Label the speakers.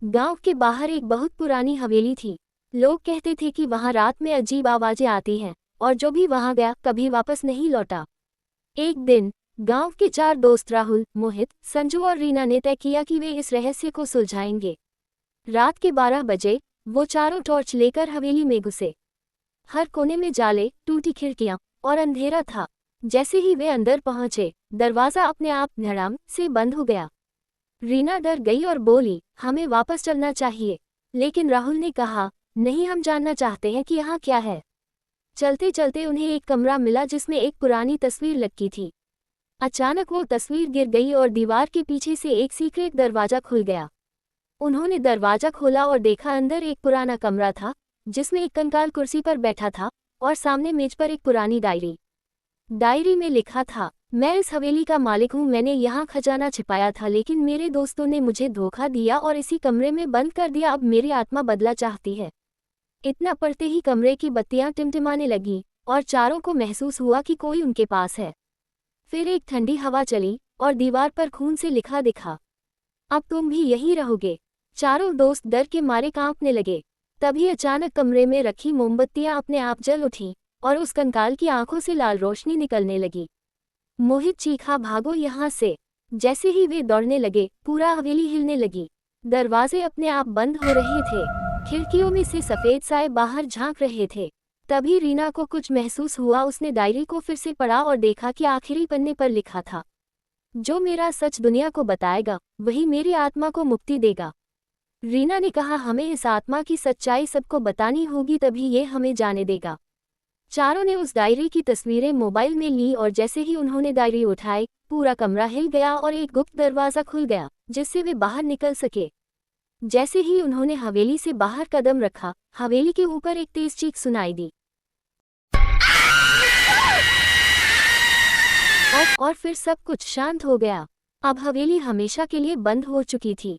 Speaker 1: गांव के बाहर एक बहुत पुरानी हवेली थी। लोग कहते थे कि वहां रात में अजीब आवाजें आती हैं और जो भी वहां गया कभी वापस नहीं लौटा। एक दिन गांव के 4 दोस्त राहुल, मोहित, संजू और रीना ने तय किया कि वे इस रहस्य को सुलझाएंगे। रात के 12 बजे वो चारों टॉर्च लेकर हवेली में घुसे। हर कोने में जाले, टूटी खिड़कियां और अंधेरा था। जैसे ही वे अंदर पहुंचे, दरवाजा अपने आप धड़ाम से बंद हो गया। रीना डर गई और बोली, हमें वापस चलना चाहिए। लेकिन राहुल ने कहा, नहीं, हम जानना चाहते हैं कि यहाँ क्या है। चलते चलते उन्हें एक कमरा मिला जिसमें एक पुरानी तस्वीर लटकी थी। अचानक वो तस्वीर गिर गई और दीवार के पीछे से एक सीक्रेट दरवाजा खुल गया। उन्होंने दरवाजा खोला और देखा अंदर एक पुराना कमरा था जिसमें एक कंकाल कुर्सी पर बैठा था और सामने मेज पर एक पुरानी डायरी। डायरी में लिखा था, मैं इस हवेली का मालिक हूँ। मैंने यहाँ खजाना छिपाया था लेकिन मेरे दोस्तों ने मुझे धोखा दिया और इसी कमरे में बंद कर दिया। अब मेरी आत्मा बदला चाहती है। इतना पढ़ते ही कमरे की बत्तियां टिमटिमाने लगीं और चारों को महसूस हुआ कि कोई उनके पास है। फिर एक ठंडी हवा चली और दीवार पर खून से लिखा दिखा, अब तुम भी यहीं रहोगे। चारों दोस्त डर के मारे कांपने लगे। तभी अचानक कमरे में रखी मोमबत्तियां अपने आप जल उठीं और उस कंकाल की आंखों से लाल रोशनी निकलने लगी। मोहित चीखा, भागो यहाँ से। जैसे ही वे दौड़ने लगे, पूरा हवेली हिलने लगी। दरवाजे अपने आप बंद हो रहे थे। खिड़कियों में से सफेद साए बाहर झांक रहे थे। तभी रीना को कुछ महसूस हुआ। उसने डायरी को फिर से पढ़ा और देखा कि आखिरी पन्ने पर लिखा था, जो मेरा सच दुनिया को बताएगा वही मेरी आत्मा को मुक्ति देगा। रीना ने कहा, हमें इस आत्मा की सच्चाई सबको बतानी होगी, तभी ये हमें जाने देगा। चारों ने उस डायरी की तस्वीरें मोबाइल में ली और जैसे ही उन्होंने डायरी उठाई, पूरा कमरा हिल गया और एक गुप्त दरवाजा खुल गया जिससे वे बाहर निकल सके। जैसे ही उन्होंने हवेली से बाहर कदम रखा, हवेली के ऊपर एक तेज चीख सुनाई दी और फिर सब कुछ शांत हो गया। अब हवेली हमेशा के लिए बंद हो चुकी थी।